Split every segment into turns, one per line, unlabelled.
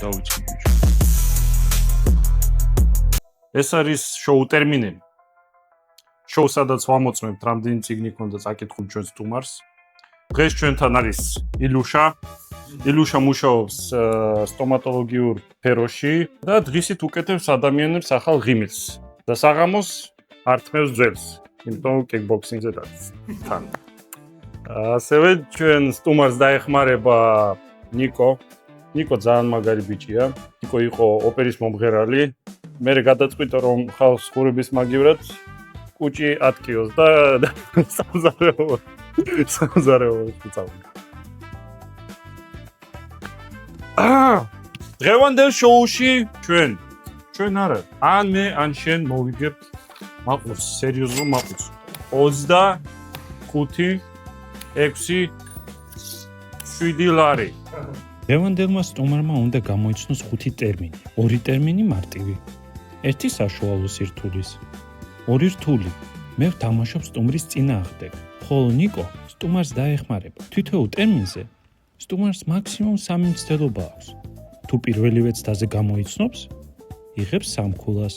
დავიწყე ბიჭო. ეს არის შოუ ტერმინები. შოუ სადაც ვამოწმებთ რამდენი წიგნი ქონდა წაკითხული ჩვენ სტუმარს. დღეს ჩვენთან არის ილუშა. ილუშა მუშაობს სტომატოლოგიურ სფეროში და დღისით უკეთებს ადამიანებს ახალ ღიმილს და საღამოს ართმევს ძველს. იმიტომ კიკბოქსინგზე დადის თან. ასევე ჩვენ სტუმარს დაეხმარება ნიკო. ნიკო ძალიან მაგარი ბიჭია. ნიკო იყო ოპერის მომღერალი. მე გადაწყვიტა რომ ხალხს ხურების მაგივრად კუჭი ატკიოს და სამზარეულოს წავიდა. დღევანდელ შოუში ჩვენ არა ან მე ან შენ მოვიგებთ მაყურს სერიოზულ მაყურს 25 6 7 ლარი.
დღევანდელმა სტუმარმა უნდა გამოიცნოს 5 ტერმინი. 2 ტერმინი მარტივი. ერთი საშუალო სირთულის. 2 რთული. მე ვთამაშობ სტუმრის წინააღმდეგ. ხოლო ნიკო სტუმარს დაეხმარება. თითოეულ ტერმინზე სტუმარს მაქსიმუმ 3 მცდელობა აქვს. თუ პირველივე ცდაზე გამოიცნობს, იღებს 3 ქულას.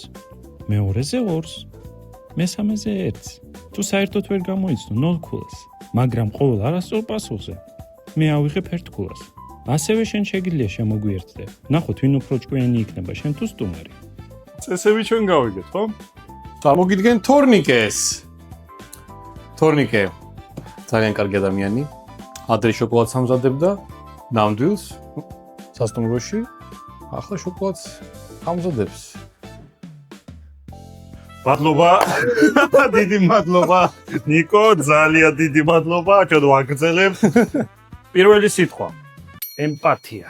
მეორეზე 2-ს, მესამეზე 1-ს. თუ საერთოდ ვერ გამოიცნო 0 ქულას, მაგრამ ყოველ არასწორ პასუხზე მე ავიღებ 1 ქულას. ასევე შენ შეგიძლია შემოგვიერთდე. ნახოთ, ვინ უფრო ჭკვიანი იქნება, შენ თუ სტუმარი.
წესები ჩვენ გავიგეთ, ხო?
წარმოგიდგენ თორნიკეს. თორნიკე ძალიან კარგი ადამიანი. ადრე შოკოლადს ამზადებდა ნამდვილს სასტუმროში. ახლა შოკოლადს ამზადებს.
მადლობა. დიდი მადლობა. ნიკო, ძალიან დიდი მადლობა. ჩვენ ვაგრძელებთ. პირველი სიტყვა. ემპათია.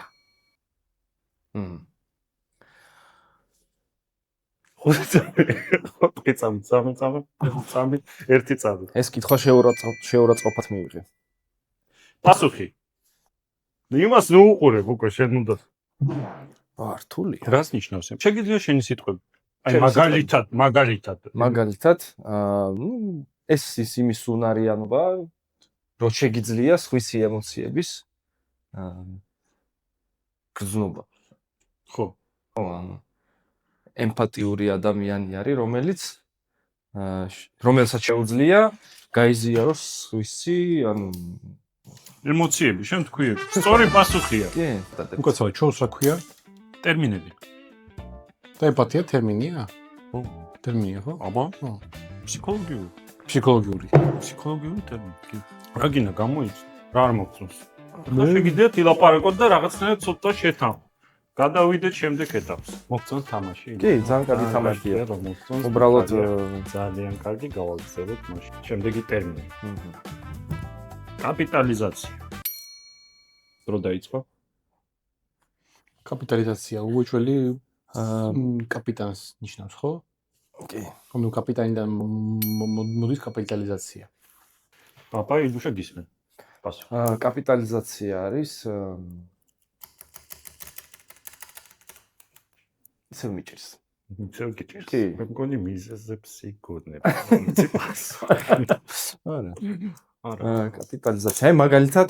ერთი წამი.
ეს კითხვა შეურაცხყოფად მივიღე.
პასუხი. იმას ნუ უყურებ უკვე შენ უნდა.
რთული.
რას ნიშნავს? შეგიძლია შენი სიტყვები. აი მაგალითად,
ეს იმის უნარიანობა, რომ შეგიძლია სხვისი ემოციების გრძნობა.
ხო.
ემპათიური ადამიანი არის, რომელსაც შეუძლია გაიზიაროს სხვისი,
ემოციები, შენ თქვი. სწორი პასუხია.
კი,
უკაცრავად ჩვენს რა ქვია?
ტერმინები.
და ემპათია ტერმინია?
ხო.
ტერმინია, ხო?
აბა. ფსიქოლოგიური.
ფსიქოლოგიური.
ფსიქოლოგიური ტერმინი. კი. რა გინდა გამოიწვია? რა არ მოგწონს? მე შეგიძლიათ ილაპარაკოთ და რაღაცნაირად ცოტა შეთანხმოთ. გადავიდეთ შემდეგ ეტაპს. მოგწონს თამაში?
კი, ძალიან კარგი თამაშია.
რომ მოგწონს.
უბრალოდ
ძალიან კარგი გავაგრძელოთ მაშინ. შემდეგი ტერმინი. კაპიტალიზაცია. დრო დაიწყო?
კაპიტალიზაცია უეჭველი კაპიტანს ნიშნავს, ხო?
კი.
ანუ კაპიტანიდან მოდის კაპიტალიზაცია.
პაპა ილუშა გისმენ. პასუხი.
კაპიტალიზაცია არის ისევ მიჭირს.
ისევ გიჭირს.
კი.
მე მგონი მიზეზებს იგონებ. არა.
კაპიტალიზაცია, მაგალითად,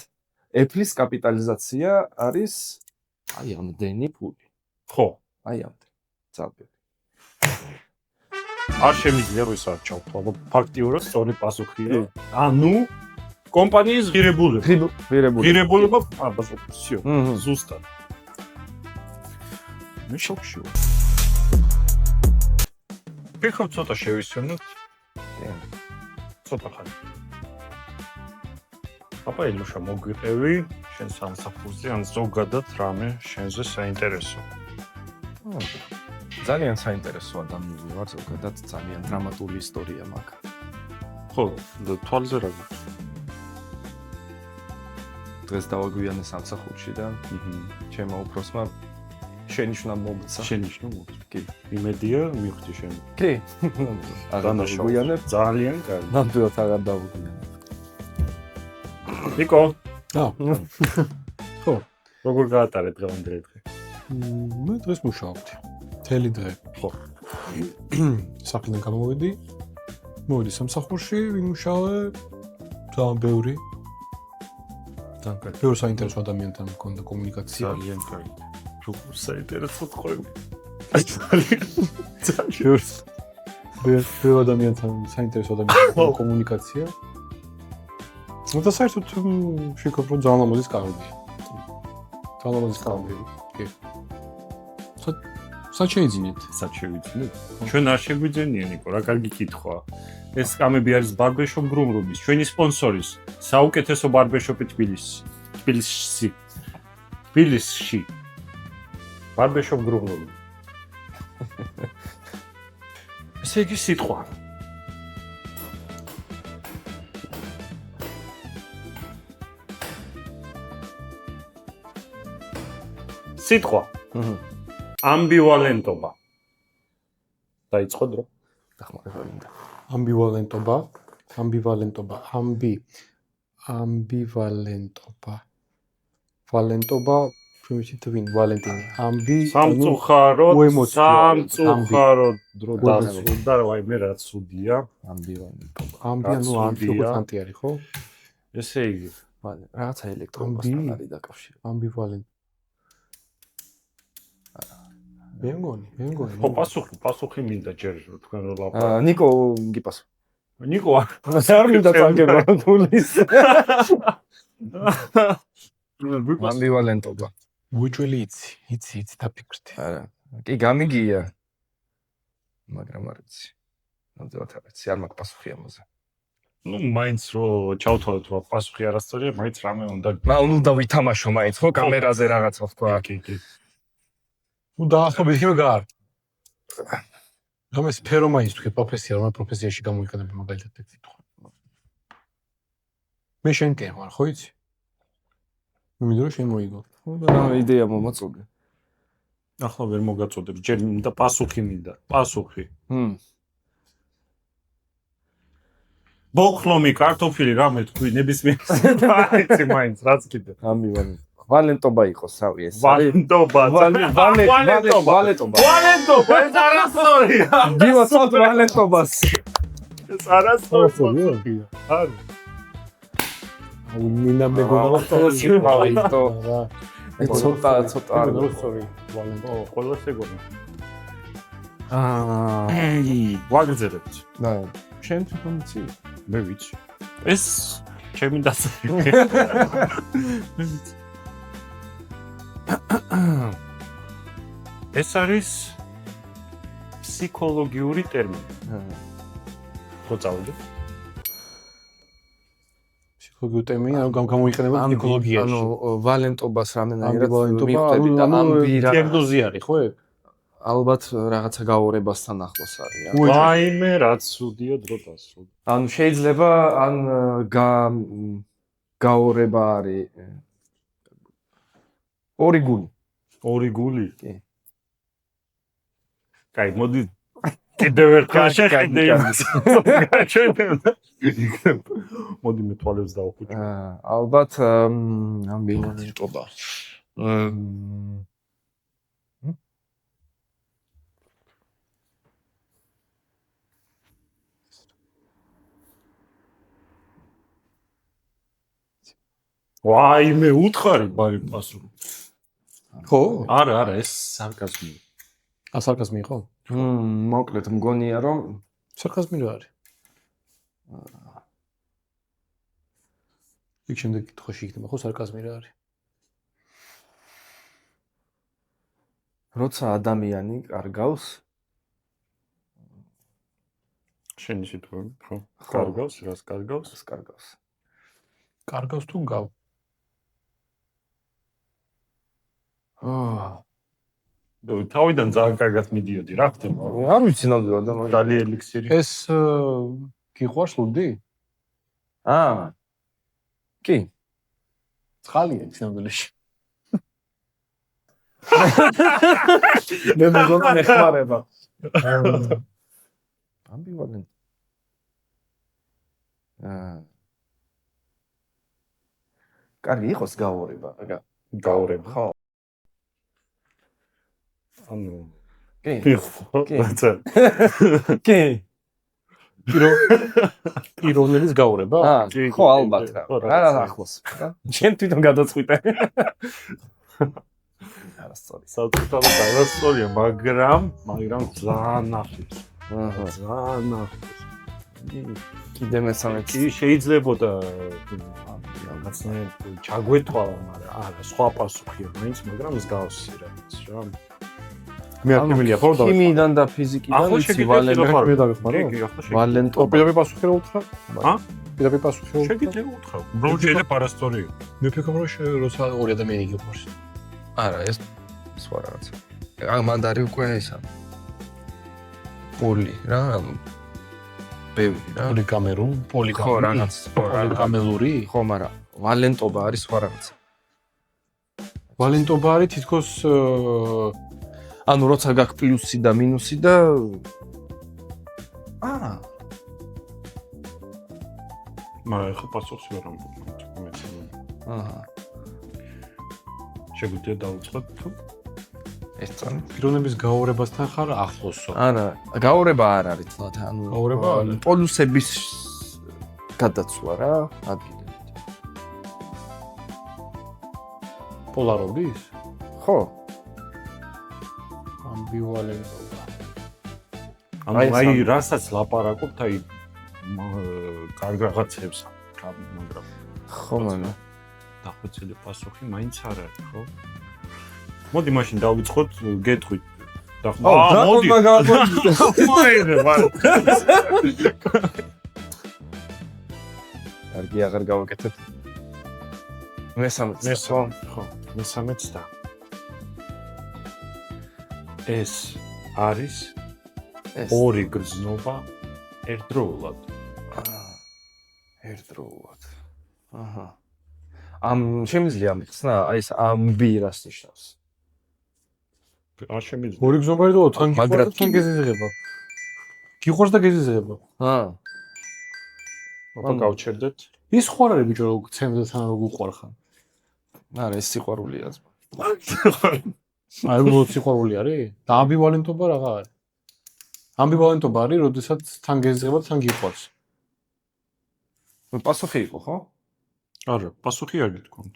Apple-ის კაპიტალიზაცია არის აი ამდენი ფული.
ხო.
აი ამდენი. ძალიან.
არ შემიძლია რომ ისარჩავთ, აბა ფაქტიურად სწორი პასუხია. ანუ კომპანიის ღირებულება. ღირებულება, აბა всё. ზუსტად. მე შოქში ვარ. ფიქრობ ცოტა შევისვენოთ. ცოტა ხანი. აბა ილუშა მოგვიყევი შენ სამსახურზე ან ზოგადად რამე შენზე საინტერესო.
ძალიან საინტერესო ადამიანი ვარ, ზოგადად ძალიან დრამატული ისტორია მაქვს.
ხო, და თვალზე რა გვაქვს?
დღეს დავაგვიანე სამსახურში და ჩემო უფროსმა შენიშნა მომცა.
შენიშნა მომცა. კი. იმედია მივხვდი შენ.
კი. დავაგვიანე
ძალიან კარგი.
ნამდვილად აღარ დავაგვიანე.
ნიკო.
და. ხო.
როგორ გაატარე დღევანდელი დღე?
მე დღეს მუშაობდი. მთელი დღე.
ხო.
სახლიდან გამოვედი. მოვედი სამსახურში, ვიმუშავე. ძალიან ბევრი.
ძალიან კარგი.
ბევრი საინტერესო ადამიანთან მქონდა კომუნიკაცია.
ძალიან კარგი. საინტერესო ყვები.
ბევრ ადამიანთან საინტერესო ადამიანთან კომუნიკაცია. და საერთოდ შეგობ რომ ძალიან ლამაზი სკავდია. ძალიან ლამაზი სკავდია. კი. საჩეიძინეთ.
საჩევიძინეთ. ჩვენ არ შეგვიძენია ნიკო, რა კარგი კითხვაა. ეს სკამები არის ბარბერშოპ გრუმ-რუმის, ჩვენი სპონსორის, საუკეთესო ბარბერშოპი თბილისში. ბარბერშოპ გრუმ-რუმი. ესე იგი სიტყვა. სიტყვა. ამბივალენტობა. დაიწყო დრო.
დახმარება მინდა.
ამბივალენტობა. ვალენტობა, შემიძლია თქვენ ვალენტინი.
სამწუხაროდ
უემოციო.
დრო დასრულდა, ვაიმე რა ცუდია.
ამბივალენტობა.
ანუ ანტი არის, ხო?
ესე იგი,
რაღაცა ელექტრონებასთან არის დაკავშირებული.
ამბივალენტ. მე მგონი.
ხო, პასუხი მინდა ჯერ თქვენ რო ლაპარაკობთ.
ნიკო გიპასო.
ნიკო
არ მინდა წაგება თulis. ამბივალენტობა.
უეჭველი იცი დაფიქრდი.
არა. კი გამიგია. მაგრამ არ ვიცი. ნამდვილად არ ვიცი, არ მაქვს პასუხი ამაზე.
ნუ მაინც რო ჩავთვალოთ რა პასუხი არასწორია, მაინც რამე უნდა.
უნდა ვითამაშო მაინც ხო კამერაზე რაღაცა თქვა.
კი.
ნუ დაახლოებით იქნება გარ. რამე სფერო მაინც თქვი პროფესია, რომ პროფესიაში გამოიყენება მაგალითად ეს სიტყვა. მე შენკენ ვარ, ხო იცი? მე მინდა რომ შენ მოიგო.
რა იდეა მომაწოდე.
ახლა ვერ მოგაწოდებ, ჯერ მინდა პასუხი. ბოხლომი კარტოფილი რამე თქვი ნებისმიერ. აიცი მაინც რაც კიდე.
ვალენტობა იყოს, რავი ეს.
ვალენტობა.
ვალენტობა.
ეს არასწორია.
გივაცავთ ვალენტობას.
ეს არასწორია. არა.
აუ მინდა მეგონა
ცოტა
არასწორი ვალენტო.
ყველა შეგონა. ვაგრძელებთ.
და შენ თვითონ იცი?
მე ვიცი. ეს ჩემი დასწრები. მე ვიცი. ეს არის ფსიქოლოგიური ტერმინი. ხო წავიდე?
ფსიქოლოგიური ტერმინი, ანუ გამოიყენება ფსიქოლოგიაში.
ანუ ვალენტობას რამენაირად
მივხვდები და დიაგნოზი არის, ხო?
ალბათ რაღაცა გაორებასთან ახლოს არის.
ვაიმე რა ცუდია დრო დასრულდა.
ანუ შეიძლება ან გაორება არის ორი გული.
კი. კაი, მოდი კიდევ ერთხელ შეხედე იმას. მოდი მე თვალებს დავხუჭო.
ალბათ ამბივალენტობა.
ვაიმე უთხარი ბარი პასუხი.
ხო?
არა, ეს სარკაზმია.
სარკაზმი იყო?
მოკლედ მგონია რომ
სარკაზმი რა არის? იქ შემდეგ კითხვაში იქნება ხო სარკაზმი რა არის?
როცა ადამიანი კარგავს
შენი სიტყვები, ხო? კარგავს, რას კარგავს?
კარგავს თუ გაv?
თავიდან ძალიან კარგად მიდიოდი, რა ხდება?
არ ვიცი ნამდვილად და
დალი ელიქსირი.
ეს გიყვარს ლუდი?
კი.
წყალია სინამდვილეში.
მე მეგონა ნეხმარება. ამბივალენტ. კარგი იყოს გაორება.
გაორება.
ხო.
ანუ
კი.
კი.
პიროვნების გაორება?
ხო, ალბათ რა. რა ახლოს. შენ თვითონ გადაწყვიტე. არასწორი.
საწყისთავად არასწორია, მაგრამ ძალიან ახლოს.
აჰა.
ძალიან ახლოს.
კიდე მესამეც.
კი შეიძლებოდა რაღაცნაირად ჩაგვეთვალა, მაგრამ არა, სხვა პასუხია მაინც, მაგრამ მსგავსი რაღაც რა.
მე არ მემილია ხო და
ქიმიიდან და ფიზიკიდან იცი ვალენტობა.
მე დავიხმარო.
კი, ახლა
ვალენტობა.
პირდაპირ პასუხი რა უთხრა?
ა?
პირდაპირ პასუხი რა უთხრა?
შეგიძლია უთხრა. უბრალოდ შეიძლება არასწორია.
მე ფიქრობ რომ როცა ორი ადამიანი გიყვარს.
არა, ეს სხვა რაღაცა. მანდარი უკვე ისა. პოლი რა, ბევრი რა.
პოლიგამერული,
რაღაც.
პოლიგამელური.
ხო, მაგრამ ვალენტობა არის სხვა რაღაცა.
ვალენტობა არის თითქოს
ანუ როცა გაქვს პლუსი და მინუსი და
მაგრამ ხო პასუხს ვერ ამბობ.
აჰა.
შეგვიძლია დავუწყოთ თუ
ეს წამი.
პიროვნების გაურებასთან ხარ ახლოსო.
არა, გაურება არ არის თლათ, ანუ
გაურება არ არის.
პოლუსების გადაცვლა რა, ადგილებით.
პოლარობის?
ხო.
ამბივალენტობა.
აი რასაც ლაპარაკობთ, აი კარგ რაღაცებს მაგრამ
ხო, მაგრამ
დახვეწილი პასუხი მაინც არ არის, ხო? მოდი მაშინ დავიწყოთ, გეტყვით.
მოდი.
მოიგე, მაგრამ
კარგი, აღარ გავაკეთებ. მესამეც.
ხო, მესამეც და ეს არის ორი გრძნობა ერთდროულად.
ერთდროულად. აჰა. შემიძლია ამიხსნა, აი ეს ამბი რას ნიშნავს?
არ შემიძლია.
ორი გზნობარი და თან გიყვარს თან გეზიზღება. გიყვარს და გეზიზღება.
აბა გავჩერდეთ.
ის ხო არ არის ბიჭო, რომ ცემდა თან როგორ უყვარ ხარ.
არა, ეს სიყვარულია.
აი უბრალოდ სიყვარული არის? და ამბივალენტობა რაღა არის? ამბივალენტობა არის, როდესაც თან გეზიზღება და თან გიყვარს.
პასუხი იყო, ხო?
არა, პასუხი არ გითქვამთ.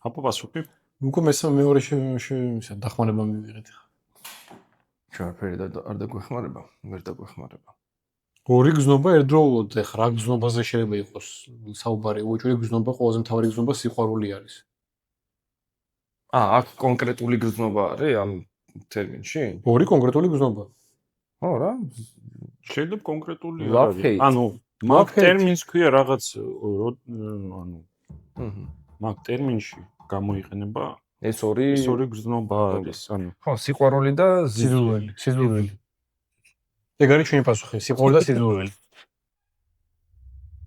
აბა პასუხი?
უკვე მეორე დახმარება მივიღეთ.
ჩვენფერი არ დაგვეხმარება, ვერ დაგვეხმარება.
ორი გზნობა ერთდროულად, ეხლა რა გზნობაზე შეიძლება იყოს საუბარი? უჭირი გზნობა, ყველაზე მთავარი გზნობა სიყვარული არის.
აქ კონკრეტული გზნობა არის ამ ტერმინში?
ორი კონკრეტული გზნობა.
ხო რა?
შეიძლება კონკრეტული
Love hate.
ანუ მაგ ტერმინს ქვია რაღაც ანუ მაგ ტერმინში გამოიყენება
ეს ორი
გზნობა არის, ანუ
ხო, სიყვარული და
სიძულველი. ეგ არის ჩვენი პასუხი, სიყვარული და სიძულველი.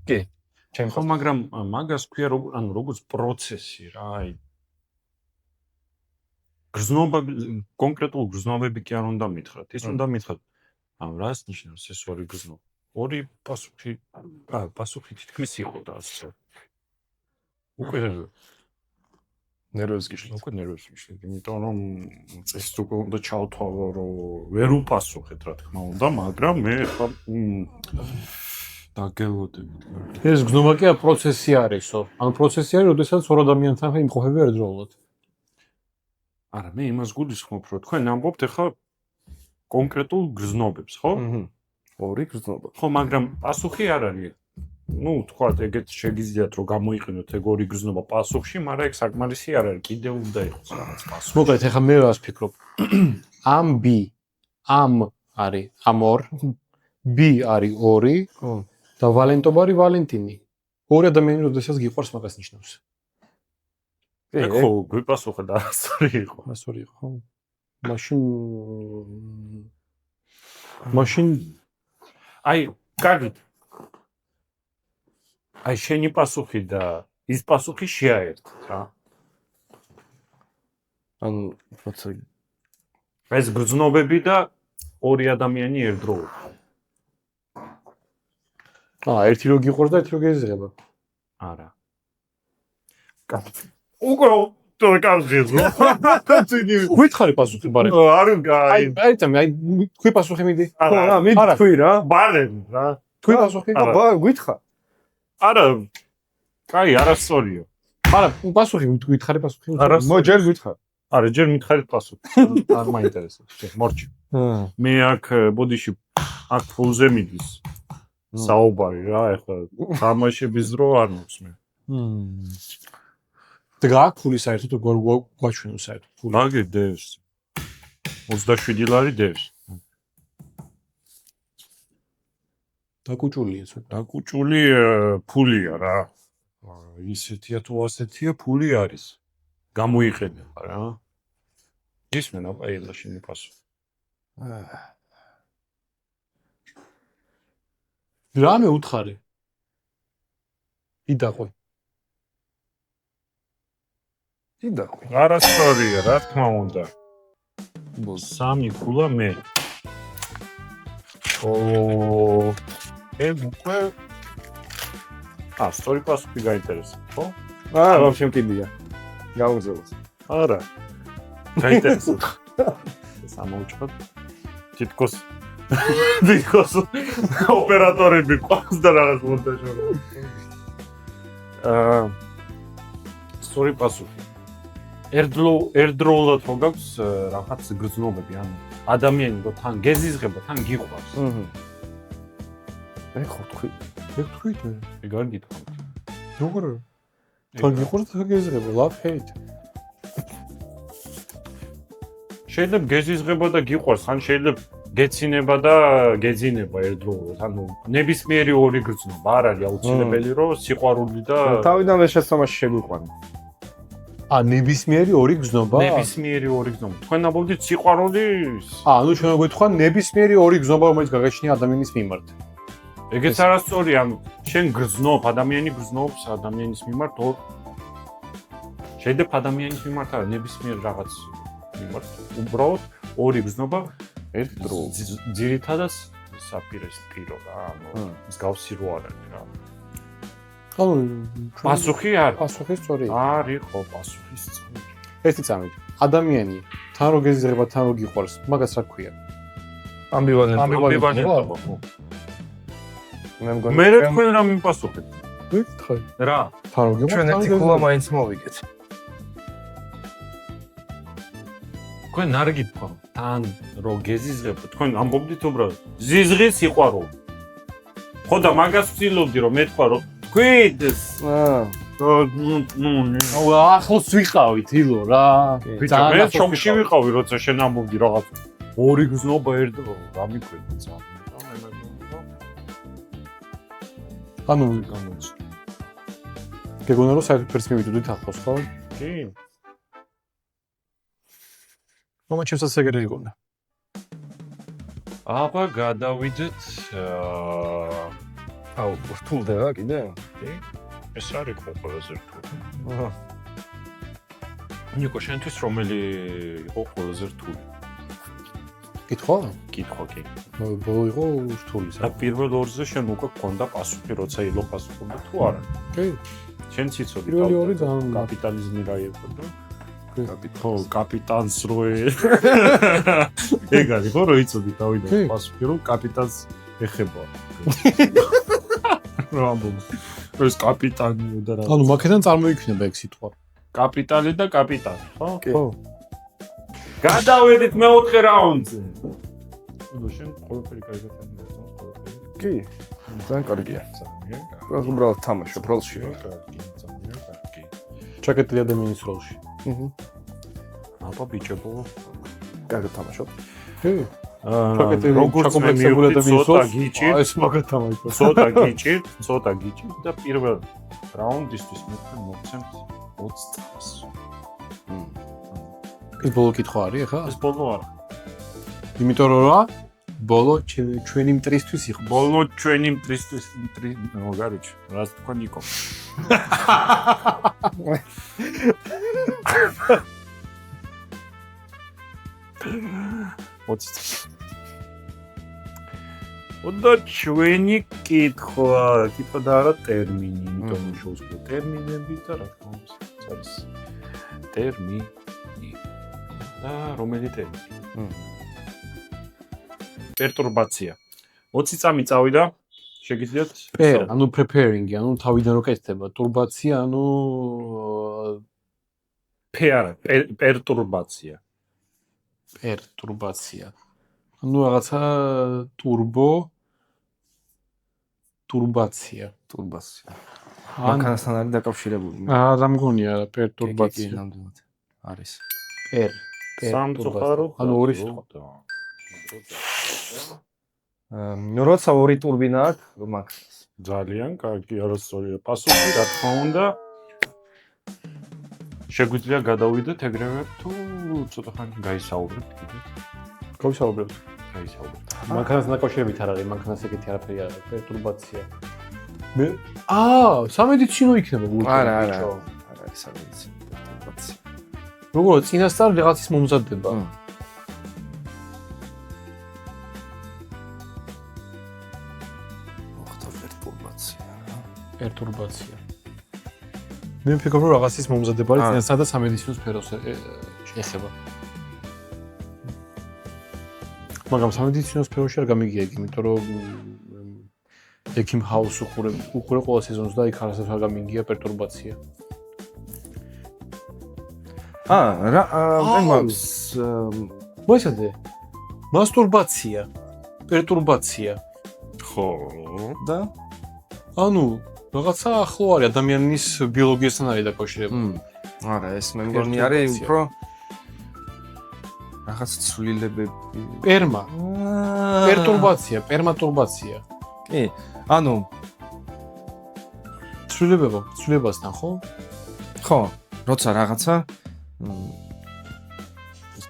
კი. ჩემ
ხო, მაგრამ მაგას ქვია ანუ როგორც პროცესი რა, აი გზნობა კონკრეტულ გზნობები კი არ უნდა მითხრათ. ის უნდა მითხრათ, ანუ რას ნიშნავს ეს ორი გზნობა? ორი პასუხი თითქმის იყო და ასე. უკვე
ნერვებს გიშლით.
უკვე ნერვებს გიშლით, იმიტომ რომ ეს უკვე უნდა ჩავთვალო, რომ ვერ უპასუხეთ, რა თქმა უნდა, მაგრამ მე ხა დაგელოდებით.
ეს გზნობა კი პროცესი არისო. ანუ პროცესი არის, როდესაც ორ ადამიანთან იმყოფები ერთდროულად.
არა, მე იმას გულისხმობ, რომ თქვენ ამბობთ ახლა კონკრეტულ გზნობებს, ხო?
ორი გზნობა.
ხო, მაგრამ პასუხი არ არის. ნუ თქვათ, ეგეთ შეგიძლიათ რომ გამოიყენოთ ეგ ორი გზნობა პასუხში, მაგრამ ეგ საკმარისი არ არის, კიდევ უნდა იყოს რაღაც პასუხი.
მოკლედ, ახლა მე რას ვფიქრობ? ამ B, ამ არის ამორ, B არის ორი, და ვალენტობა არის ვალენტინი. ორი ადამიანი, როდესაც გიყვარს, მაგას ნიშნავს.
ეგ ხო, გვიპასუხა და არასწორი იყო.
ასორი იყო, ხო? მაშინ
აი, კარგით. აი, შენი პასუხი და ის პასუხი შეაერთეთ, რა.
ანუ როცა
ეს გრძნობები და ორი ადამიანი ერთდროულად.
ერთი რო გიყვარს და ერთი რო გეზიზღება.
არა. უკვე თუ კარგია.
გითხარი პასუხი ბარე. აი თქვი პასუხი მიდი.
ხო რა, მიდი თქვი რა.
ბარენ რა.
თქვი პასუხი.
გითხარ.
არა. კაი, არასწორია.
არა, პასუხი გითხარი პასუხი.
არა, მოჯერ გითხარ.
არა, ჯერ მითხარით პასუხი. არ მაინტერესებს. მორჩი. მე აქ ბოდიში აქ ფულზე მიდის. საუბარი რა, ეხლა თამაშების დრო არ მოქვს მე.
დგა ფული საერთოდ გვაჩვენო საერთოდ ფული.
მაგე დევს. 27 ლარი დევს.
დაკუჭულია ცოტა.
დაკუჭული ფულია რა. ისეთია თუ ასეთია ფული არის. გამოიყენება რა. ისმენა პაილაში მიფასო.
რამე უთხარი? იდაყვე.
დიდაყვი.
არასწორია, რა თქმა უნდა. სამი ფულა მე. უკვე სწორი პასუხი გაინტერესებს, ხო?
ვაფშე მკიდია. გავუგზავნოს.
არა. გაინტერესებს. სამოუჭოთ. თითქოს ოპერატორები ყავს და რაღაც მონტაჟორები. სწორი პასუხი. ერთდროულად რო გაქვს რაღაც გრძნობები, ანუ ადამიანი რო თან გეზიზღება, თან გიყვარს.
მე ხო თქვი.
მე თქვით მე.
ეგარ გითხრა.
როგორ? თან გიყვარს თან გეზღება, love hate.
შეიძლება გეზიზღება და გიყვარს, ან შეიძლება გეცინება და გეძინება ერთდროულად. ანუ ნებისმიერი ორი გრძნობა არ არის აუცილებელი, რომ სიყვარული და
თავიდანვე შესამაში შეგვიყვანა.
ნებისმიერი ორი გზნობა?
ნებისმიერი ორი გრძნობა. თქვენ ამბობდით სიყვარულის?
ანუ ჩვენ გვეთქვა ნებისმიერი ორი გზნობა, რომელიც გაგაჩნია ადამიანის მიმართ.
ეგეც არასწორია, ანუ შენ გრძნობ, ადამიანი გრძნობს ადამიანის მიმართ ორ. შეიძლება ადამიანის მიმართ არა, ნებისმიერ რაღაც მიმართ. უბრალოდ ორი გრძნობა ერთდროულად. ძირითადად საპირისპირო რა, ანუ მსგავსი რო არ არის რა.
ანუ
პასუხი არის.
პასუხი სწორია.
არის ხო პასუხი სწორი.
ერთი წამით. ადამიანი თან რო გეზღება, თან რო გიყვარს, მაგას რა ქვია?
ამბივალენტობა. მე მგონი
მე თქვენ რა მიპასუხეთ?
ვიქთხარი.
რა?
თან რო გიყვარს,
ჩვენ ერთი ქულა მაინც მოვიგეთ.
თქვენ არ გითხრა, თან რო გეზიზღებ, თქვენ ამბობდით უბრალოდ ზიზღი სიყვარული. ხო და მაგას ვცდილობდი რომ მეთქვა რომ თქვით
აუ ახლოს ვიყავით ილო რა.
ბიჭო მე შოკში ვიყავი როცა შენ ამბობდი რაღაც ორი გზნობა ერთდროულად რა მიქვედი ძა.
ანუ გეგონა რომ საერთოდ ფერს მივიდოდით ახლოს ხო?
კი.
მომაჩემსაც ეგრე ეგონა.
აბა გადავიდეთ
აუ რთულდა რა კიდე?
ეს არის ყველაზე რთული. ნიკო შენთვის რომელი იყო ყველაზე რთული?
კითხვა?
კითხვა კი.
ბოლო იყო რთული.
და პირველ ორზე შენ უკვე გქონდა პასუხი, როცა ილო პასუხობდა თუ არა?
კი.
შენ ციცოდი
პირველი ორი ძალიან
კაპიტალიზმი რა იყო და
კაპიტალ.
ხო, კაპიტანს როე. ეგ არის ხო, რო იცოდი თავიდან პასუხი, რომ კაპიტანს ეხება. რა ამბობ? ეს კაპიტანიო და რა.
ანუ მაგედან წარმოიქმნება ეგ სიტყვა.
კაპიტალი და კაპიტანი, ხო?
ხო.
გადავედით მეოთხე რაუნდზე. ნუ შენ ყველაფერი კარგად ამბობს, ყველაფერი.
კი. ძალიან კარგია.
ძალიან კარგი.
უბრალოდ თამაშობ როლში.
ძალიან კარგი.
ჩაკეტილი ადამიანის როლში.
აბა ბიჭებო.
კარგად თამაშობ.
კი. ჩაკეტილი
როგორც მე
ჩაკომპლექსებული ადამიანის
ცოტა
როლში.
გიჭირ,
ეს მაგათ თამაშობ.
ცოტა გიჭირ და პირველ რაუნდისთვის მე მოგცემთ 20 წელს.
ეს ბოლო კითხვა არის ახლა?
ეს ბოლო არა.
იმიტომ რომ რა? ბოლო ჩვენი მტრისთვის იყო.
ბოლო ჩვენი მტრისთვის მოგარიჩ. რას თქვა ნიკო? ოდა ჩვენი კითხვა და არა ტერმინი, იმიტომ რომ შევსვლა ტერმინები და რა თქმა უნდა, არის ტერმინი. და რომელი ტერმინი? პერტურბაცია. 20 წამი წავიდა. შეგიძლიათ?
ანუ preparing-ი, ანუ თავიდან რო კეთდება, турბაცია, ანუ
ფე არა, პერტურბაცია.
პერტურბაცია. ანუ რაღაცა ტურბაცია.
ტურბაცია.
ან
მანქანასთან არის დაკავშირებული.
რა მგონია რა პერტურბაცია.
ნამდვილად არის.
სამწუხაროდ.
ანუ ორი სიტყვა.
როცა ორი ტურბინა აქვს მანქანას.
ძალიან კარგი, არასწორია პასუხი, რა თქმა უნდა. შეგვიძლია გადავიდეთ ეგრევე თუ ცოტა ხანი გაისაუბრებთ კიდე.
გავისაუბრებთ.
გაისაუბრებთ.
მანქანას დაკავშირებით არ არის, მანქანას ეგეთი არაფერი არ არის, პერტურბაცია. მე სამედიცინო იქნება გულში.
არა არის სამედიცინო ტურბაცია.
როგორ წინასწარ რაღაცის მომზადდება. პერტურბაცია. მე ვფიქრობ რომ რაღაცის მომზადება არის წინასწარ და სამედიცინო სფეროს შეეხება. მაგრამ სამედიცინო სფეროში არ გამიგია იქ, იმიტომ რომ ექიმ ჰაუს უყურე ყველა სეზონს და იქ არასდროს არ გამიგია პერტურბაცია.
რა მაგს
მოიცადე? მასტურბაცია, პერტურბაცია.
ხო,
და
ანუ რაღაცა ახლო არის ადამიანის ბიოლოგიასთან არის დაკავშირებული.
არა, ეს მე მგონი არის უფრო რაღაც ცვლილებები.
პერმა. პერტურბაცია, პერმატურბაცია.
კი, ანუ
ცვლილებასთან, ხო?
ხო, როცა რაღაცა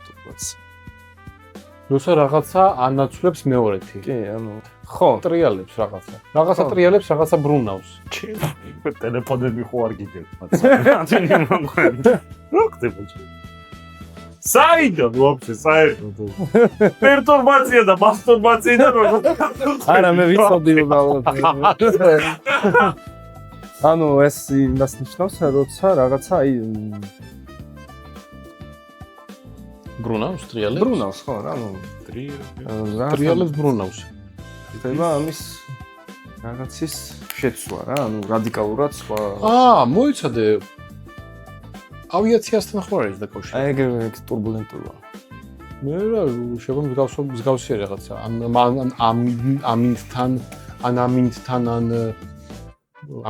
ტურბაცია.
როცა რაღაცა ანაცვლებს მეორეთი.
კი, ანუ ხო,
ტრიალებს რაღაცა. რაღაცა ტრიალებს, რაღაცა ბრუნავს.
ტელეფონები ხო არ გიგებ, რა ხდება? საერთოდ ვაფშე საერთოდ პერტურბაცია და მასტურბაცია და როგორ
არა მე ვიცოდი რომ ანუ ეს იმას ნიშნავს როცა რაღაცა აი
ბრუნავს ტრიალებს?
ბრუნავს ხო რა ანუ
ტრიალებს ბრუნავს.
ხდება ამის რაღაცის შეცვლა რა ანუ რადიკალურად სხვა
მოიცადე ავიაციასთან ხო არის დაკავშირებული?
აი ეგ ტურბულენტურა.
მე რა შეგვიძლია მსგავსი რაღაცა ამინთთან ან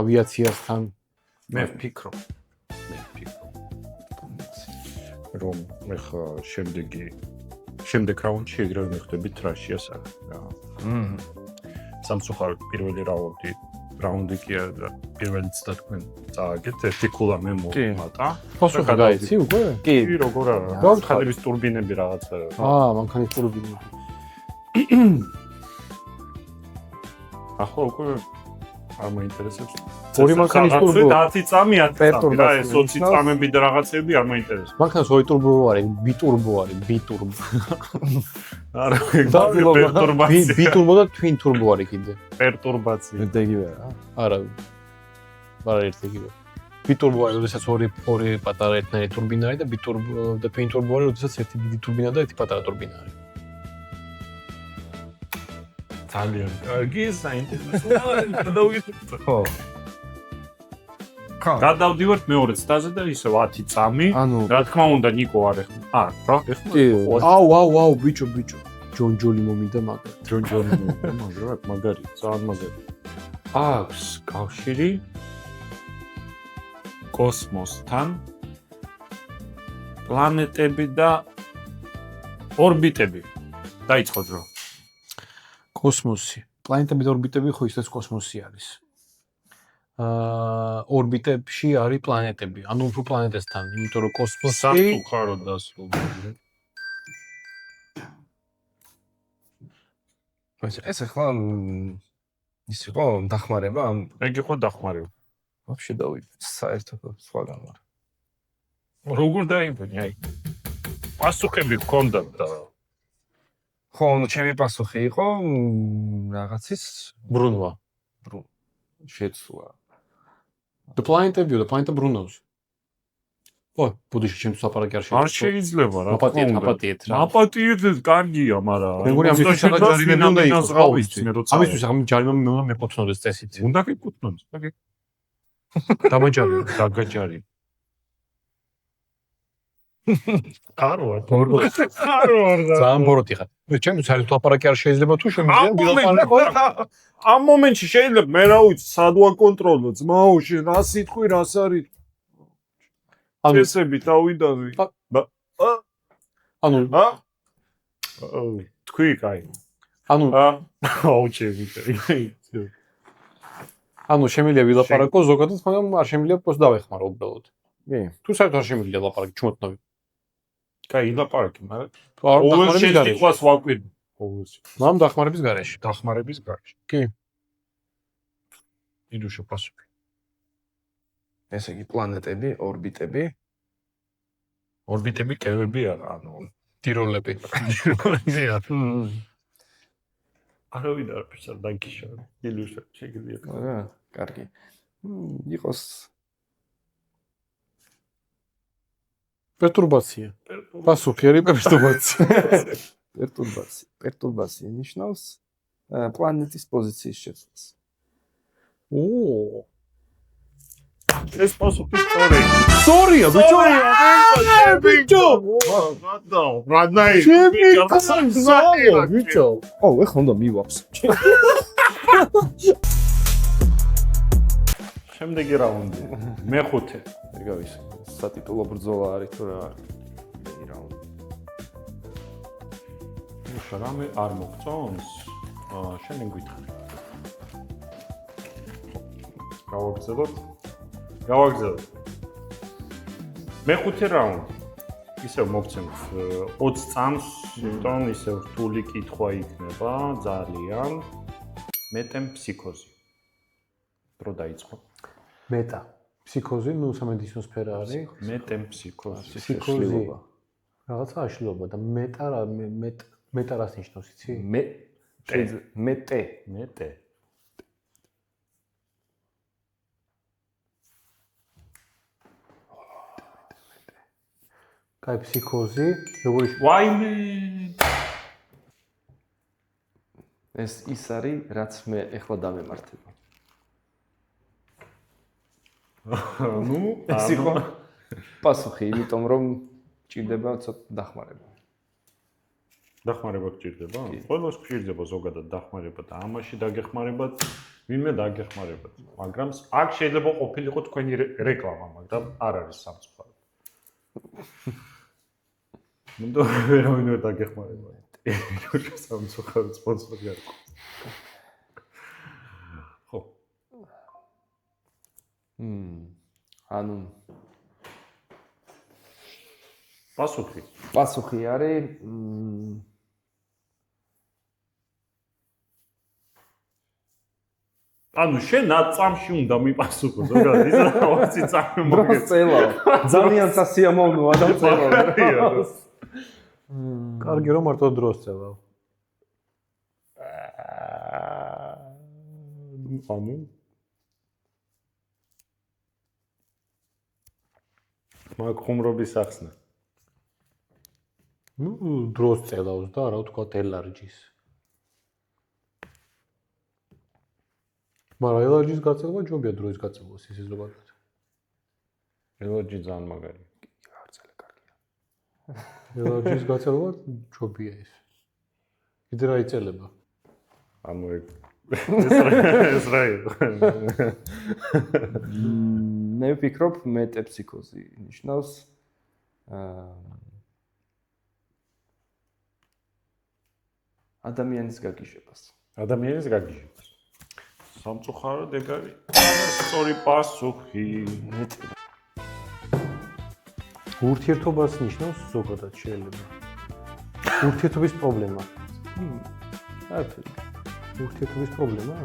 ავიაციასთან
მე ვფიქრობ რომ მე ხა შემდეგ რაუნდში ეგრევე მივხვდებით რაშიას არა რა. სამწუხაროდ პირველი რაუნდი კი არა და პირველი ცდა თქვენ წააგეთ ერთი ქულა მე მომატა.
პასუხი გაიცი უკვე?
კი,
როგორ არა? ხალების ტურბინები რაღაცა.
მანქანის ტურბინები.
ახლა უკვე არ მოინტერესებს.
ორი მანქანის ტურბო
10 წამი 10 წამი რა ეს 20 წამები და რაღაცები არ მოინტერესებს.
მანქანას ორი ტურბო არის, ბიტურბო არის, ბიტურბო.
არა, პერტურბაცია.
ბიტურბო და twin turbo არის კიდე.
პერტურბაცია.
ეგივე რა.
არა. არა ერთიგივე. ბიტურბო არის, როდესაც ორი პატარა ერთნაირი ტურბინა არის და ბიტურბო და twin turbo არის, როდესაც ერთი დიდი ტურბინა და ერთი პატარა ტურბინა არის.
ძალიან კარგი საინტერესო. გადავიდეთ. ხო. გადავდივართ მეორე ცდაზე და ისევ 10 წამი.
ანუ
რა თქმა უნდა ნიკო არ ეხმო. რა ეხმო?
აუ, ბიჭო. ჯონჯოლი მომიდა მაგარი.
ჯონჯოლი მომიდა მაგარი, ძალიან მაგარი. აქვს კავშირი კოსმოსთან, პლანეტები და ორბიტები. დაიწყო ძრო.
კოსმოსი. პლანეტები და ორბიტები ხო ისეც კოსმოსი არის. ორბიტებში არის პლანეტები, ანუ უფრო პლანეტესთან, იმიტომ რომ კოსმოსი
საფუხარო დასრულდა.
ეს ახლა ის იყო დახმარება ამ
ეგ იყო დახმარება.
ვაფშე დავიფიქრე საერთოდ სხვაგან ვარ.
როგორ დაიბნე აი. პასუხები გქონდათ და
ხო, ნუ ჩემი პასუხი იყო რაღაცის
ბრუნვა.
შეცვლა.
და პლანეტებიო და პლანეტა ბრუნავს. ო, ბუდიში ჩემთვის აპარატი არ შეიძლება.
არ შეიძლება რა.
აპატიეთ რა.
აპატიეთ კარგია, მაგრამ
მე მგონი ამისთვის რაღაც ჯარიმები უნდა იყოს ყავის.
ამისთვის
ამ ჯარიმები მე უნდა მეკუთვნოდეს წესით.
უნდა გეკუთვნოდეს.
დამაჯარი.
დაგაჯარი. არ ვარ. არ ვარ.
ძალიან ბოროტი ხარ. ჩემი საერთოდ ლაპარაკი არ შეიძლება თუ შემიძლია ვილაპარაკო.
ამ მომენტში შეიძლება მე რა ვიცი, სად ვაკონტროლო ძმაოში, რა სიტყვი, რას არის. წესები თავიდანვე.
ანუ
თქვი კაი.
ანუ
აუჩები.
ანუ შემიძლია ვილაპარაკო ზოგადად, მაგრამ არ შემიძლია პოს დავეხმარო უბრალოდ.
კი.
თუ საერთოდ არ შემიძლია ლაპარაკი ჩუმოტნოვი.
კაი, ლაპარაკი, მაგრამ
დახმარების
შენ
გარეშე.
სიტყვას ვაკვირდი.
მამ დახმარების გარეშე.
დახმარების გარეშე.
კი.
იდუშა პასუხი.
ესე იგი პლანეტები, ორბიტები.
ორბიტები კერები არა, ანუ
ტიროლები.
არავინ არ ფიქრობ დაგიშა. იდუშა შეგიძლია.
რა, კარგი. იყოს
პერტურბაცია. პასუხი არის პერტურბაცია.
პერტურბაცია ნიშნავს პლანეტის პოზიციის შეცვლას.
ეს პასუხი სწორი.
სწორია, ბიჭო. ბიჭო.
რადნაი.
ბიჭო.
ეხლა უნდა მივაფს.
შემდეგი რაუნდი. მეხუთე.
ეგავის სატიტულო ბრძოლა არის თუ რა არის. მე რაუნდი.
შრამე არ მოგწონს? შენ გითხარი. გავაგზავნოთ. მეხუთე რაუნდი. ისევ მოგცემთ 20 წამს, იმიტომ ისევ რთული კითხვა იქნება, ძალიან. მეტემფსიქოზი. დრო დაიწყო.
მეტა. ფსიქოზი, ნუ სამედიცინო სფერო არის.
მეტემფსიქოზი.
ფსიქოზი. რაღაცა აშლილობა და მეტა რას ნიშნავს, იცი?
მეტე.
კაი, ფსიქოზი, როგორი
ვაიმე.
ეს ის არის, რაც მე ეხლა დამემართება.
ნუ,
ეს იყო პასუხი, იმიტომ რომ ჭირდება ცოტა დახმარება.
დახმარება გჭირდება? ყველას გჭირდება ზოგადად დახმარება და ამაში დაგეხმარებათ, ვინმე დაგეხმარებათ. მაგრამ აქ შეიძლება ყოფილიყო თქვენი რეკლამა, მაგრამ არ არის სამწუხაროდ. ნუ ვერავინ ვერ დაგეხმარება. ეს სამწუხაროდ სპონსორი არ ყავს. ხო.
ანუ პასუხი არის
ანუ შენ ნაწამში უნდა მიპასუხო ზოგადად ის რა ვაცი წამი მოგე.
წელა. ძალიან სასიამოვნოა და წელა.
კარგი რომ მარტო დროს წელა.
ანუ მაგ ხუმრობის ახსნა.
ნუ დროს წელავს და რა ვთქვა ელარჯის. მაგრამ ელარჯის გაწევა ჯობია დროის გაწევას ისე ზოგადად.
ელარჯი ძალიან მაგარია.
არცელე კარგია.
ელარჯის გაწევა ჯობია ეს. კიდე რა იწელება?
ანუ ეს რა იყო?
მე ვფიქრობ მეტეფსიქოზი ნიშნავს ადამიანის გაგიჟებას.
ადამიანის გაგიჟებას. სამწუხაროდ ეგ არის სწორი პასუხი.
ურთიერთობას ნიშნავს ზოგადად შეიძლება. ურთიერთობის პრობლემა. საერთოდ ურთიერთობის პრობლემა?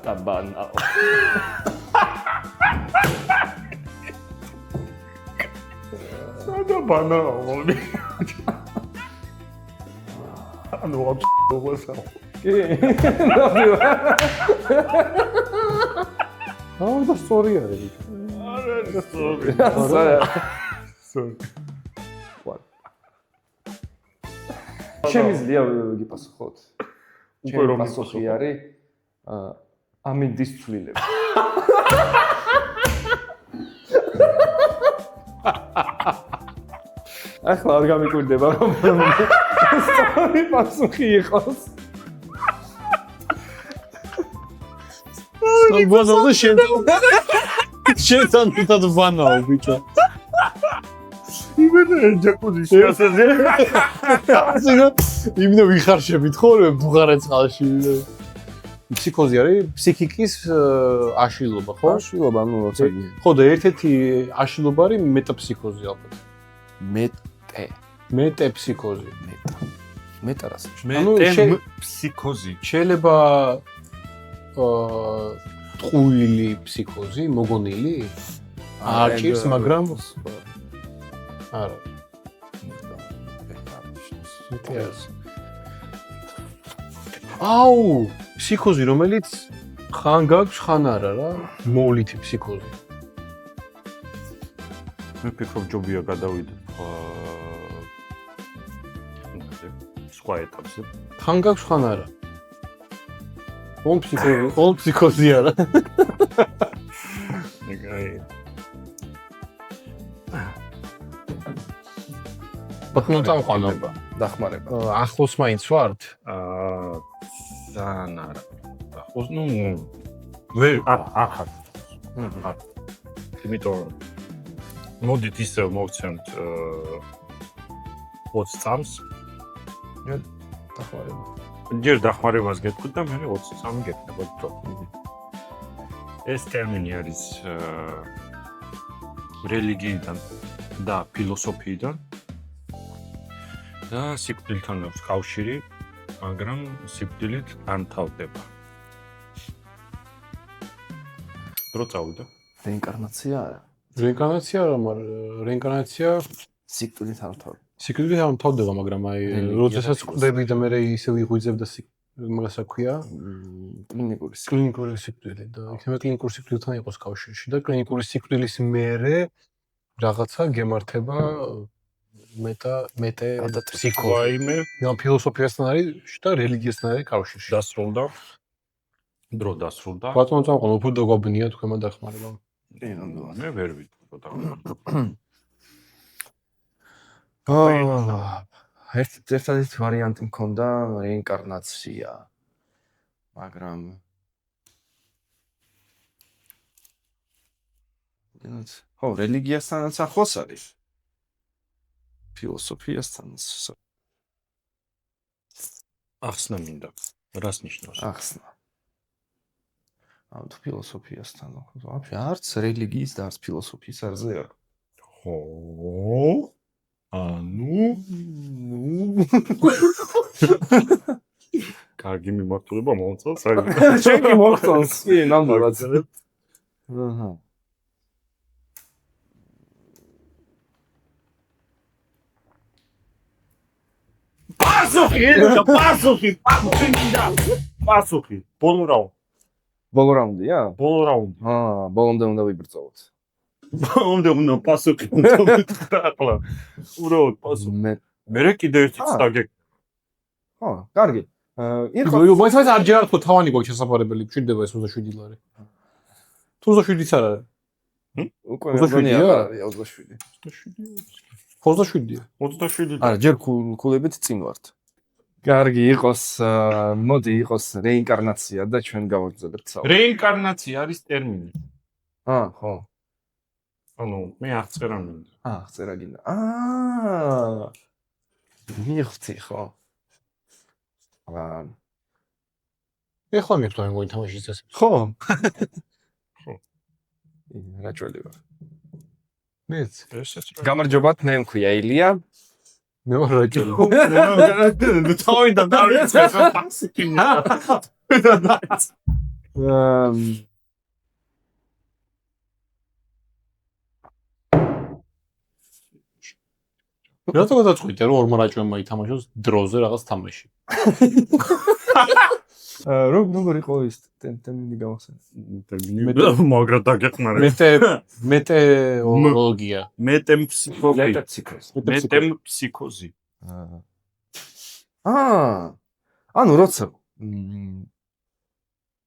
საბანაო.
საბანაო. ანუ აბსოლუტურად.
კი.
და სწორი არის.
არ არის სწორი.
შემიძლია გიპასუხოთ?
უკვე რომ
პასუხი არის ამინდის ცვლილება. ახლა არ გამიკვირდება რომ სწორი პასუხი იყოს.
ბანაო შენ თვითონ ბანაო ბიჭო.
იმენა ჯაკუზი შეასაზე.
იმენა ვიხარშებით ხოლმე ბუღარეთში. ფსიქოზი არის ფსიქიკის აშლილობა, ხო?
აშლილობა, ну, როცა
ხო და ერთ-ერთი აშლილობა არის მეტაფსიქოზი ალბათ. მეტეფსიქოზი.
მეტა რას?
ფსიქოზი.
შეიძლება ტყუილი ფსიქოზი, მოგონილი? არჭირს, მაგრამ არა. აუ, ფსიქოზი, რომელიც ხან გაქვს, ხან არა რა, მოვლითი ფსიქოზი.
მე ფიქრობ ჯობია გადავიდეთ სხვა ეტაპზე.
ხან გაქვს, ხან არა. ოლ ფსიქოზი არა. ბატონო წამყვანება.
დახმარება.
ახლოს მაინც ვართ?
ძალიან არა. ახლოს, ну, ვერ არ ხარ. იმიტომ მოდით ისევ მოვცემთ 20 წამს.
დახმარება.
ჯერ დახმარებას გეტყვით და მე 20 წამი გეკნებოდ თო. ეს ტერმინი არის რელიგიიდან და ფილოსოფიიდან და სიკვდილთან აქვს კავშირი, მაგრამ სიკვდილით არ თავდება. დრო წავიდა.
რეინკარნაცია არა.
რეინკარნაცია არა, მაგრამ რეინკარნაცია
სიკვდილით არ თავდება.
სიკვდილით არ თავდება, მაგრამ აი, როდესაც ყვდები და მე ისე ვიღვიძებ და მაგას რა ქვია? კლინიკური სიკვდილი და იქნება კლინიკური სიკვდილთან იყოს კავშირში და კლინიკური სიკვდილის მერე რაღაცა გემართება მეტეფსიქოზი.
ვაიმე,
ან ფილოსოფიასთან არის და რელიგიასთან არის კავშირში.
დასრულდა. დრო დასრულდა.
ბატონო წამყვან, უფრო დაგვაბნია თქვენმა დახმარება.
მე ვერ ვიტყოდა.
ერთადერთი ვარიანტი მქონდა რეინკარნაცია. მაგრამ ხო, რელიგიასთანაც ახლოს არის. ფილოსოფიასთანაც
ახსნა მინდა. რას ნიშნავს?
ახსნა. თუ ფილოსოფიასთან, ვაფშე არც რელიგიის და არც ფილოსოფიის არზე არ.
ხო. ანუ კარგი მიმართულება მომწონს.
შენ კი მოგწონს, კი, ნამდვილად. აჰა.
პასუხი. ბოლო რაუნდი.
ბოლო რაუნდია?
ბოლო რაუნდი.
ბოლომდე უნდა ვიბრძოლოთ.
ბოლომდე უნდა პასუხი უნდა ვიტყვა ახლა. უბრალოდ პასუხი. მე კიდე ერთი წაგე.
ხო, კარგი.
მოიცავს არ ჯერათ ხო თავანი გვაქვს შესაძლებელი, მშვიდდება ეს 27 ლარი. 27-იც არ არის.
უკვე 27-ია.
27-ია.
27.
არა, ჯერ ქულებით წინ ვართ. კარგი, იყოს, მოდი იყოს რეინკარნაცია და ჩვენ გავაგრძელებთ საუბარს.
რეინკარნაცია არის ტერმინი.
ხო.
ანუ მე აღწერა მინდა.
აღწერა გინდა. მიხთი ხო.
ეხლა მიხთო მეგონი თამაშის ეს.
ხო. ხო. რაჭველი ვარ.
მეც.
ესეც რა.
გამარჯობათ, მე მქვია ილია.
მე ვარ რაჭველი.
თავიდან დავიწყეს პასუხი.
რატო გადაწყვიტე რომ ორმა რაჭვენმა ითამაშოს დროზე რაღაც თამაში?
როგორ იყო ის ტერმინი გავახსენე?
მაგრა დაგეხმარე.
მეტეოროლოგია.
მეტემფსიქოზი.
ანუ როცა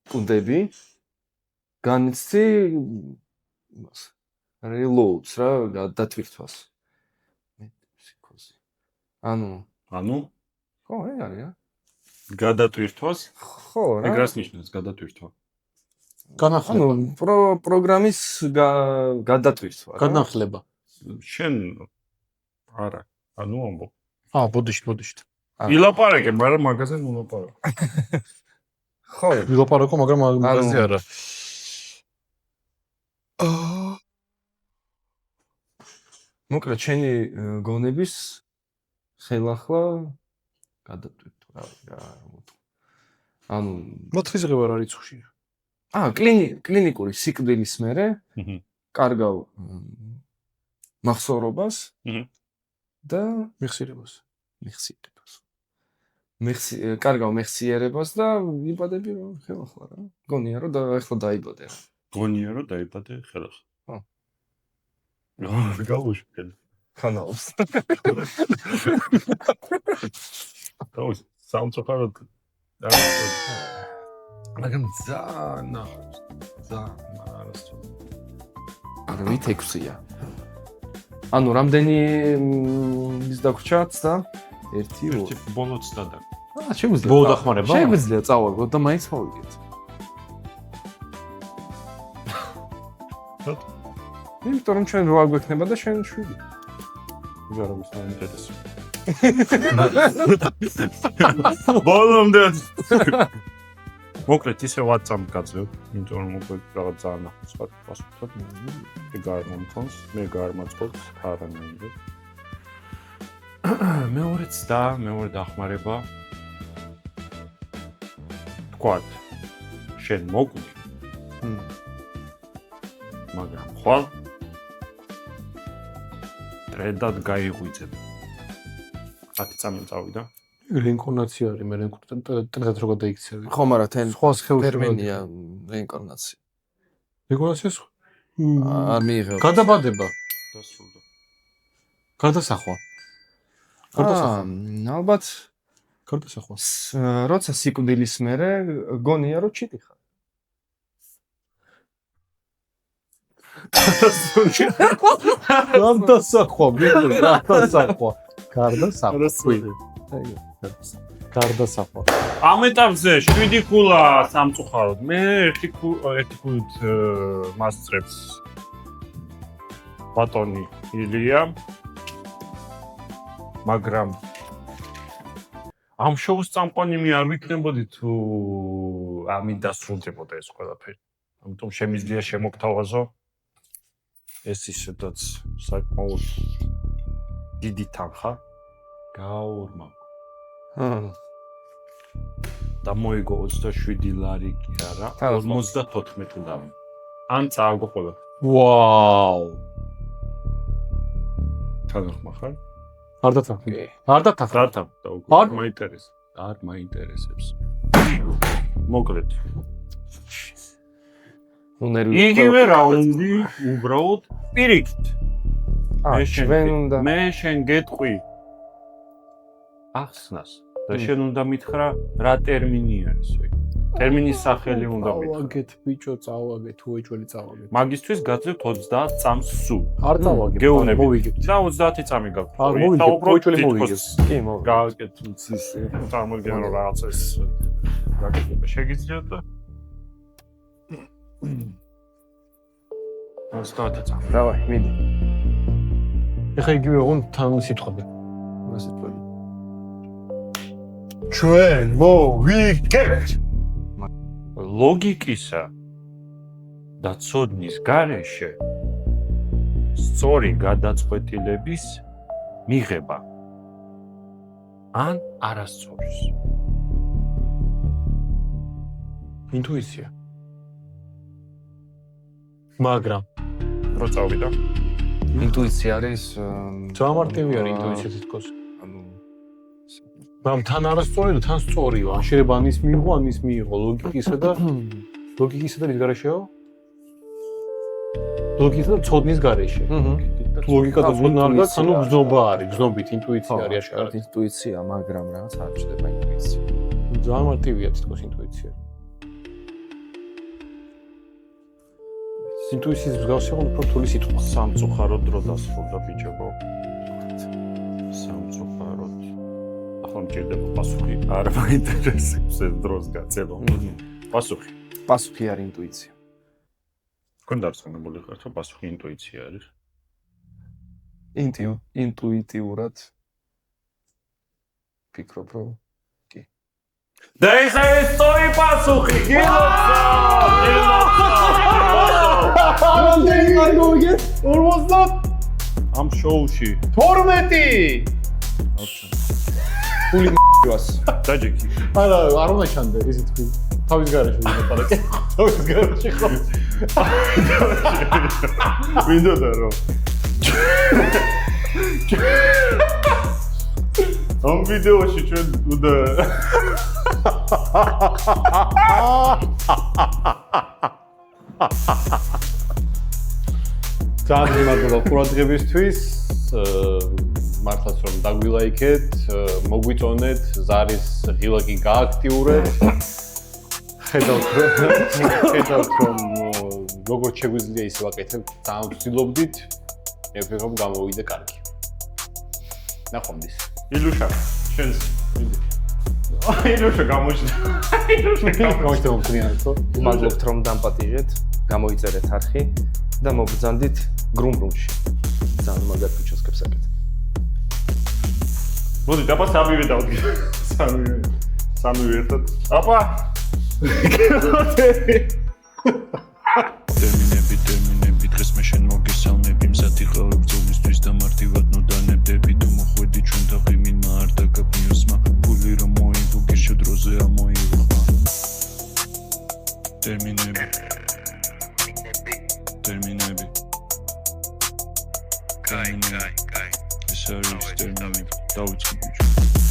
კუნდები განიცდი reloads რა გადათვირთვას. ფსიქოზი. ანუ ხო, აი არის რა.
გადატვირთვას?
ხო, რა.
ეგ რას ნიშნავს გადატვირთვა?
განახლება.
პროგრამის გადათვირთვა.
განახლება.
შენ არა, ამბობ.
ბოდიშით.
ილაპარაკე, მაგრამ მაგაზე ნულაპარაკე.
ხო,
ვილაპარაკო, მაგრამ მაგაზე არა.
მოკლედ შენი გონების ხელახლა გადატვირთვა რა. ანუ
მოთხიზღება რა რიცხვში.
კლინიკური სიკვდილის მერე კარგავ მახსოვრობას და
მიხსირებას.
კარგავ მეხსიერებას და იბადები რომ ხელახლა რა. გონია რომ ახლა დაიბადე რა.
გონია რომ დაიბადე ხელახლა.
ხო.
გავუშვი.
ხანავს.
დავუშვი. სამწუხაროდ მაგრამ ძალიან არასწორი.
არა ვით 6-ია. ანუ რამდენი ის დაგვრჩათ და 1
ბოლოც დადა.
შეგვიძლია.
ბოლო დახმარება?
შეგვიძლია წავაგოთ და მაინც მოვიგეთ. იმიტომ რომ ჩვენ რა გვექნება და შენ 7.
ჯარების მაინტერესს. ბოლომდე მოკლედ ისე WhatsApp გაძლევ, იმიტომ რომ მოკლედ რაღაც ძალიან ახლოს ვარ პასუხად. ეგ არ მომწონს, მე გარმაწყობს არანაირად. მეორე დახმარება. თქვათ, შენ მოგვდი. მაგრამ ხვალ ტრედად გაიღვიძებ. 10 წამი წავიდა.
რეინკარნაცია არის, მე ტრედად რო გადაიქცევი.
ხო, მაგრამ
სხვა სხეულში
ტერმინია რეინკარნაცია.
რეინკარნაცია
არ მიიღებ.
გადაბადება,
დასრულდა.
გადასახვა.
ალბათ
გადასახვა.
როცა სიკვდილის მერე გონია რომ ჩიტი ხარ.
გადასახვა, გადასახვა. გარდასახვა.
ამ ეტაპზე 7 ქულა სამწუხაროდ. მე ერთი ქულით მასწრებს ბატონი ილია. მაგრამ ამ შოუს წამყვანი არ ვიქნებოდი თუ ამით დასრულდებოდა ეს ყველაფერი. ამიტომ შემიძლია შემოგთავაზო ეს ისედაც საკმაოდ დიდი თანხა გაურმა. და მოიგო 27 ლარი კი არა, 54 ლარი. ან წააგო ყველა.
ვაუ.
თანხმა ხარ?
არ დათანხმე.
არ მაინტერესებს. არ მაინტერესებს. მოკლედ. იგივე რაუნდი უბრალოდ პირიქით. მე შენ გეტყვი ახსნას და შენ უნდა მითხრა რა ტერმინი არის ეგ. ტერმინის სახელი უნდა მითხრა.
წავაგეთ ბიჭო, წავაგეთ, უეჭველი წავაგეთ.
მაგისთვის გაძლევთ 30 წამს სულ.
არ წავაგეთ,
მოვიგებთ. და 30 წამი გაქვს.
უეჭველი მოვიგებთ.
კი, მოვიგებთ.
გააკეთეთ ის წარმოგიდგენ რომ რაღაც ეს გაკეთება შეგიძლიათ და 30 წამი.
დავაი, მიდი.
ეხა იგივე ოღონდ თან სიტყვები.
ჩვენ მოვიგებთ. ლოგიკისა და ცოდნის გარეშე სწორი გადაწყვეტილების მიღება ან არასწორის.
ინტუიცია. მაგრამ
რო წავიდა
ინტუიცია არის
ძამარტივი არის ინტუიცია თითქოს. მაგრამ თან არასწორი და თან სწორიო. ან შეიძლება ანის მიიღო, ანის მიიღო ლოგიკისა და რის გარეშეო? ლოგიკისა და ცოდნის გარეშე. ლოგიკა და ცოდნა არ გაქვს, ანუ გზნობა არის, გზნობით ინტუიცია არის აშკარად.
ინტუიცია, მაგრამ რაღაც არ ჩდება ინტუიცია.
ძამარტივია თითქოს ინტუიცია. ინტუიციის მსგავსი იყო უფრო რთული სიტყვა.
სამწუხაროდ დრო დასრულდა ბიჭებო. სამწუხაროდ. ახლა მჭირდება პასუხი. არ მაინტერესებს ეს დროს გაცემა. პასუხი.
პასუხი არის ინტუიცია.
თქვენ დარწმუნებული ხართ, რომ პასუხი ინტუიცია არის?
ინტუიტიურად ფიქრობ, რომ
და ეს არის სწორი პასუხი. გილოცა!
რამდენი მარი მოვიგეთ? 50
ამ შოუში
12.
ფული მ***ას.
დაჯექი.
არა, არ უნდა ჩანდე, ისე თქვი. თავის გარეშე ვიყავ. თავის გარეშე ხო?
მინდოდა რომ ამ ვიდეოში ჩვენ უნდა
ძალიან მადლობა ყურადღებისთვის. მართლაც რომ დაგვილაიქეთ, მოგვიწონეთ, ზარის ღილაკი გააქტიურეთ. ხედავთ რომ როგორც შეგვიძლია ისე ვაკეთებთ, ძალიან ვცდილობდით. მე ვფიქრობ რომ გამოვიდა კარგი. ნახვამდის.
ილუშა, შენს მიდი. ილუშა გამოჩნდა.
გამოჩნდა მომწონიანად ხო?
მადლობთ რომ დამპატიჟეთ, გამოიწერეთ არხი და მოგბრძანდით გრუმ-გრუმში. ძალიან მაგარ ფიჩოსკებს აკეთებ.
მოდი, დაბა სამივე დავდგე. სამივე ერთად. აპა! ტერმინები დღეს მე შენ მოგესალმები მზადი ყავი ბრძოლისთვის და მარტივად ნოდანებდები თუ მოხვედი ჩვენთან ღიმილმა არ დაგაბნიოსმა ფული რომ მოიგო გირშო დროზე ამოიღო ტერმინები კაი ეს არის ტერმინები დავიწყე ბიჭო